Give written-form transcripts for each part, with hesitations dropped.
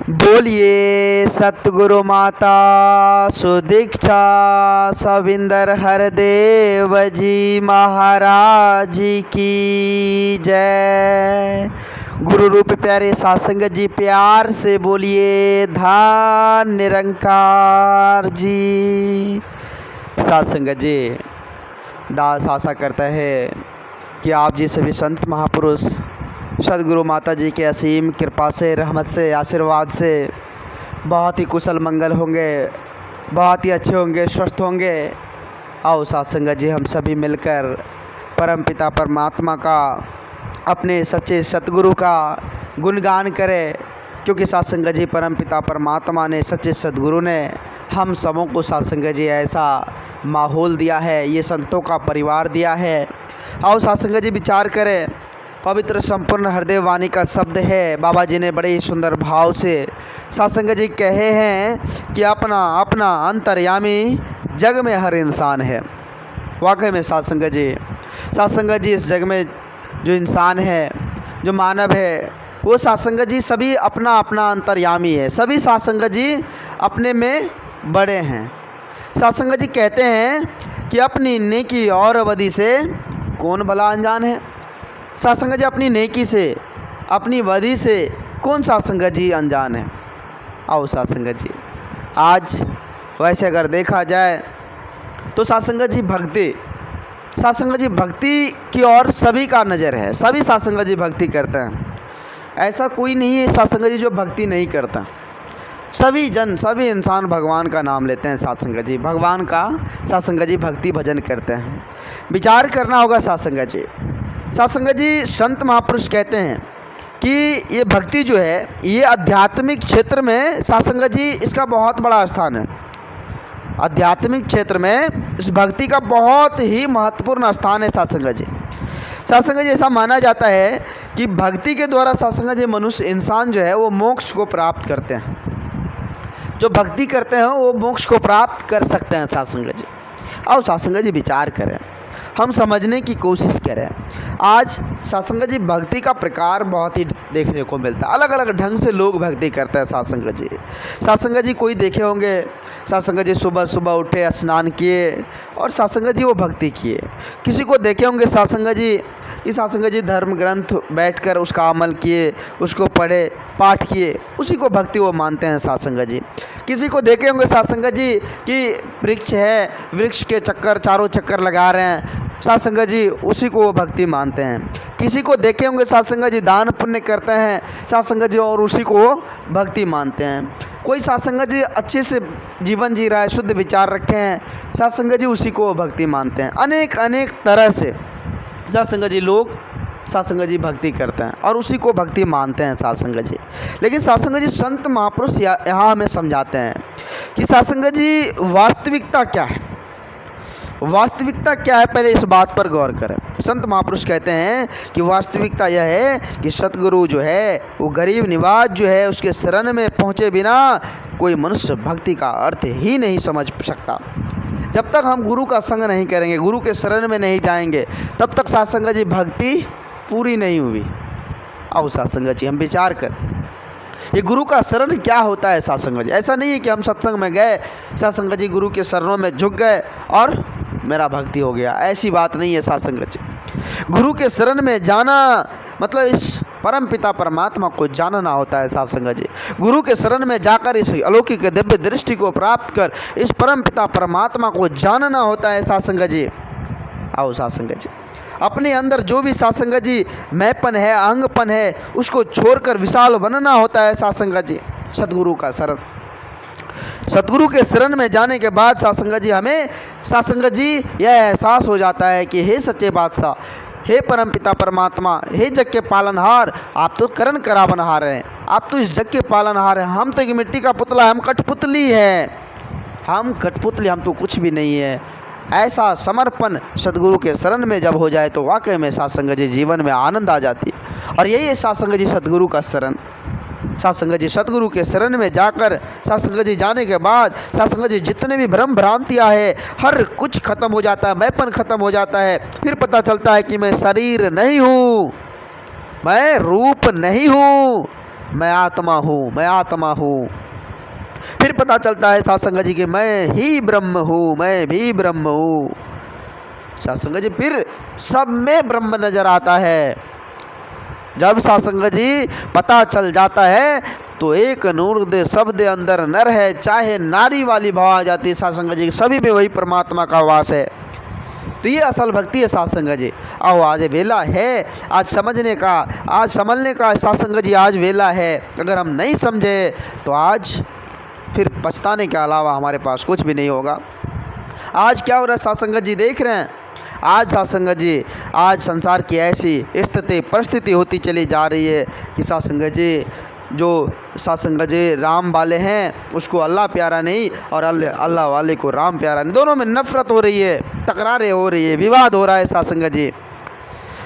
बोलिए सतगुरु माता सुदीक्षा सविंदर हरदेव जी महाराज की जय। गुरु रूप प्यारे सासंगत जी प्यार से बोलिए धन निरंकार जी। सासंगत जी दास आशा करता है कि आप जी सभी संत महापुरुष सदगुरु माता जी के असीम कृपा से, रहमत से, आशीर्वाद से बहुत ही कुशल मंगल होंगे, बहुत ही अच्छे होंगे, स्वस्थ होंगे। आओ सत्संगत जी हम सभी मिलकर परमपिता परमात्मा का, अपने सच्चे सतगुरु का गुणगान करें, क्योंकि सत्संगत जी परमपिता परमात्मा ने, सच्चे सतगुरु ने हम सबों को सत्संगत जी ऐसा माहौल दिया है, ये संतों का परिवार दिया है। आओ सत्संगत जी विचार करें। पवित्र संपूर्ण हृदय वाणी का शब्द है। बाबा जी ने बड़े ही सुंदर भाव से सत्संगत जी कहे हैं कि अपना अपना अंतर्यामी जग में हर इंसान है। वाकई में सत्संगत जी इस जग में जो इंसान है, जो मानव है, वो सत्संगत जी सभी अपना अपना अंतर्यामी है। सभी सत्संगत जी अपने में बड़े हैं। सत्संगत जी कहते हैं कि अपनी नेकी और अवधि से कौन भला अनजान है। सत्संगत जी अपनी नेकी से, अपनी वधि से कौन सत्संगत जी अनजान है। आओ सत्संगत जी आज वैसे अगर देखा जाए तो सत्संगत जी भक्ति की ओर सभी का नज़र है। सभी सत्संगत जी भक्ति करते हैं। ऐसा कोई नहीं है सत्संगत जी जो भक्ति नहीं करता। सभी इंसान भगवान का नाम लेते हैं। सत्संगत जी भगवान का, सत्संगत जी भक्ति भजन करते हैं। विचार करना होगा सत्संगत जी संत महापुरुष कहते हैं कि ये भक्ति जो है, ये आध्यात्मिक क्षेत्र में सत्संगत जी इसका बहुत बड़ा स्थान है। आध्यात्मिक क्षेत्र में इस भक्ति का बहुत ही महत्वपूर्ण स्थान है। सत्संगत जी ऐसा माना जाता है कि भक्ति के द्वारा सत्संगत जी मनुष्य इंसान जो है वो मोक्ष को प्राप्त करते हैं। जो भक्ति करते हैं वो मोक्ष को प्राप्त कर सकते हैं। सत्संगत जी आओ सत्संगत जी विचार करें, हम समझने की कोशिश करें। आज सत्संगत जी भक्ति का प्रकार बहुत ही देखने को मिलता है। अलग अलग ढंग से लोग भक्ति करते हैं। सत्संगत जी कोई देखे होंगे, सत्संगत जी सुबह सुबह उठे, स्नान किए और सत्संगत जी वो भक्ति किए। किसी को देखे होंगे सत्संगत जी धर्म ग्रंथ बैठकर उसका अमल किए, उसको पढ़े, पाठ किए, उसी को भक्ति वो मानते हैं सत्संगत जी। किसी को देखे होंगे सत्संगत जी कि वृक्ष है, वृक्ष के चारों चक्कर लगा रहे हैं, सत्संगत जी उसी को वो भक्ति मानते हैं। किसी को देखे होंगे सत्संगत जी दान पुण्य करते हैं सत्संगत जी, और उसी को वो भक्ति मानते हैं। कोई सत्संगत जी अच्छे से जीवन जी रहा है, शुद्ध विचार रखे हैं, सत्संगत जी उसी को वो भक्ति मानते हैं। अनेक तरह से सत्संगत जी लोग सत्संगत जी भक्ति करते हैं और उसी को भक्ति मानते हैं सत्संगत जी। लेकिन सत्संगत जी संत महापुरुष यहाँ हमें समझाते हैं कि सत्संगत जी वास्तविकता क्या है। पहले इस बात पर गौर करें। संत महापुरुष कहते हैं कि वास्तविकता यह है कि सतगुरु जो है वो गरीब निवाज जो है, उसके शरण में पहुँचे बिना कोई मनुष्य भक्ति का अर्थ ही नहीं समझ सकता। जब तक हम गुरु का संग नहीं करेंगे, गुरु के शरण में नहीं जाएंगे, तब तक सत्संगत जी भक्ति पूरी नहीं हुई। आओ सत्संगत जी हम विचार कर, ये गुरु का शरण क्या होता है। सत्संगत जी ऐसा नहीं है कि हम सत्संग में गए, सत्संगत जी गुरु के शरणों में झुक गए और मेरा भक्ति हो गया। ऐसी बात नहीं है सत्संगत जी। गुरु के शरण में जाना मतलब इस परम पिता परमात्मा को जानना होता है। सत्संगत जी गुरु के शरण में जाकर इस अलौकिक दिव्य दृष्टि को प्राप्त कर इस परम पिता परमात्मा को जानना होता है। सत्संगत जी आओ सत्संगत जी अपने अंदर जो भी सत्संगत जी मैंपन है, अहंगपन है, उसको छोड़कर विशाल बनना होता है। सत्संगत जी सतगुरु का शरण, सतगुरु के शरण में जाने के बाद सत्संगत जी यह एहसास हो जाता है कि हे सच्चे बादशाह, हे परम पिता परमात्मा, हे जग के पालनहार, आप तो करण करावनहार हैं, आप तो इस जग के पालनहार हैं। हम तो एक मिट्टी का पुतला, हम कठपुतली हैं, हम तो कुछ भी नहीं है। ऐसा समर्पण सतगुरु के शरण में जब हो जाए तो वाकई में सत्संगत जी जीवन में आनंद आ जाती है। और यही है सत्संगत जी सतगुरु का शरण। सत्संगत जी सतगुरु के शरण में जाकर सत्संगत जी जाने के बाद सत्संगत जी जितने भी भ्रम भ्रांतियाँ है हर कुछ खत्म हो जाता है, मैंपन खत्म हो जाता है। फिर पता चलता है कि मैं शरीर नहीं हूँ, मैं रूप नहीं हूँ, मैं आत्मा हूँ, मैं आत्मा हूँ। फिर पता चलता है साथ संगत जी कि मैं ही ब्रह्म हूँ, मैं भी ब्रह्म हूँ। साथ संगत जी फिर सब में ब्रह्म नजर आता है। जब साथ संगत जी पता चल जाता है तो एक नूर दे सब दे अंदर नर है, चाहे नारी वाली भाव आ जाती है साथ संगत जी, सभी में वही परमात्मा का वास है। तो ये असल भक्ति है साथ संगत जी। आओ आज वेला है, आज समझने का, आज समझने का साथ संगत जी, आज वेला है। अगर हम नहीं समझे तो आज फिर पछताने के अलावा हमारे पास कुछ भी नहीं होगा। आज क्या हो रहा है साथ संगत जी, देख रहे हैं आज साथ संगत जी, आज संसार की ऐसी स्थिति परिस्थिति होती चली जा रही है कि साथ संगत जी जो साथ संगत जी राम वाले हैं उसको अल्लाह प्यारा नहीं और अल्लाह वाले को राम प्यारा नहीं, दोनों में नफरत हो रही है, तकरारें हो रही है, विवाद हो रहा है साथ संगत जी।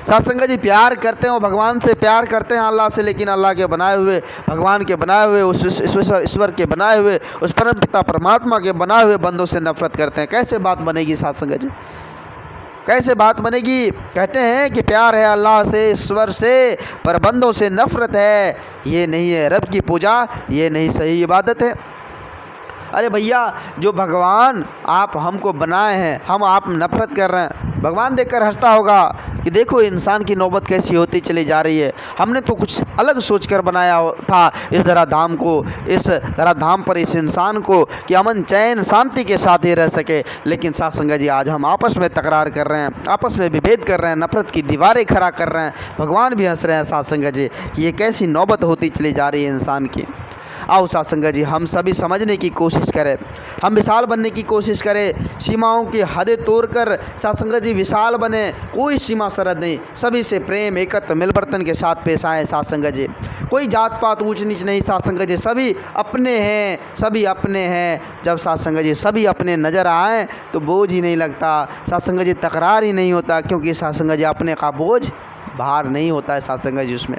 साथ संगत जी प्यार करते हो भगवान से, प्यार करते हैं अल्लाह से, लेकिन अल्लाह के बनाए हुए, भगवान के बनाए हुए, उस ईश्वर के बनाए हुए, उस परम पिता परमात्मा के बनाए हुए बंदों से नफरत करते हैं। कैसे बात बनेगी साथ संगत जी, कैसे बात बनेगी? कहते हैं कि प्यार है अल्लाह से, ईश्वर से, पर बंदों से नफरत है। ये नहीं है रब की पूजा, ये नहीं सही इबादत है। अरे भैया, जो भगवान आप हमको बनाए हैं, हम आप नफरत कर रहे हैं, भगवान देखकर हंसता होगा कि देखो इंसान की नौबत कैसी होती चली जा रही है। हमने तो कुछ अलग सोचकर बनाया था इस धराधाम को, इस धराधाम पर इस इंसान को, कि अमन चैन शांति के साथ ही रह सके। लेकिन साथ संगत जी आज हम आपस में तकरार कर रहे हैं, आपस में विभेद कर रहे हैं, नफरत की दीवारें खड़ा कर रहे हैं। भगवान भी हंस रहे हैं साथ संगत जी, ये कैसी नौबत होती चली जा रही है इंसान की। आओ साथ संगत जी हम सभी समझने की कोशिश करें, हम विशाल बनने की कोशिश करें, सीमाओं की हदें तोड़कर साथ संगत जी विशाल बने, कोई सीमा सरहद नहीं, सभी से प्रेम एकत्र मिलवर्तन के साथ पेश आए साथ संगत जी। कोई जात पात ऊंच नीच नहीं साथ संगत जी, सभी अपने हैं, सभी अपने हैं। जब साथ संगत जी सभी अपने नज़र आए तो बोझ ही नहीं लगता साथ संगत जी, तकरार ही नहीं होता, क्योंकि साथ संगत जी अपने का बोझ भार नहीं होता है साथ संगत जी उसमें।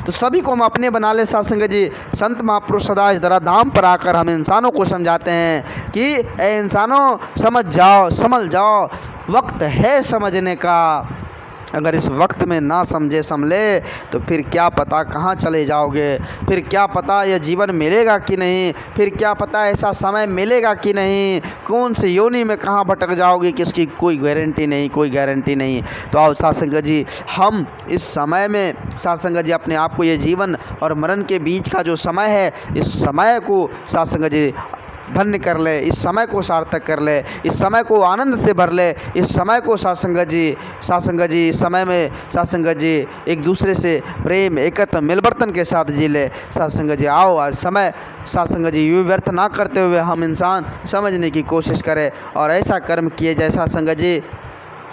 तो सभी को हम अपने बना ले साथ संगत जी। संत महापुरुष सदा इस धराधाम पर आकर हम इंसानों को समझाते हैं कि ए इंसानों, समझ जाओ, समझ जाओ, वक्त है समझने का। अगर इस वक्त में ना समझे समझे तो फिर क्या पता कहाँ चले जाओगे, फिर क्या पता यह जीवन मिलेगा कि नहीं, फिर क्या पता ऐसा समय मिलेगा कि नहीं, कौन से योनि में कहाँ भटक जाओगे, किसकी कोई गारंटी नहीं, कोई गारंटी नहीं। तो आओ साथ संगत जी हम इस समय में साथ संगत जी अपने आप को, ये जीवन और मरण के बीच का जो समय है, इस समय को साथ संगत जी धन्य कर ले, इस समय को सार्थक कर ले, इस समय को आनंद से भर ले, इस समय को साथ संगत जी इस समय में साथ संगत जी एक दूसरे से प्रेम एकत्र मिलवर्तन के साथ जी ले। साथ संगत जी आओ आज समय साथ संगत जी यूँ व्यर्थ ना करते हुए हम इंसान समझने की कोशिश करें और ऐसा कर्म किए जाए साथ संगत जी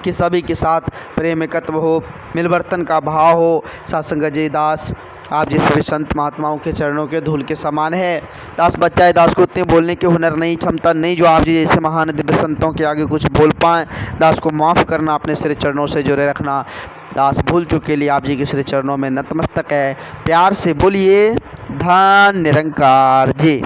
कि सभी के साथ प्रेम एकत्व हो, मिलवर्तन का भाव हो। साथ संगत जी दास आप जिस सभी संत महात्माओं के चरणों के धूल के समान है। दास बच्चा है, दास को उतने बोलने की हुनर नहीं, क्षमता नहीं जो आप जी जैसे महान दिव्य संतों के आगे कुछ बोल पाएँ। दास को माफ़ करना, अपने श्री चरणों से जुड़े रखना। दास भूल चुके लिए आप जी के श्री चरणों में नतमस्तक है। प्यार से बोलिए धन निरंकार जी।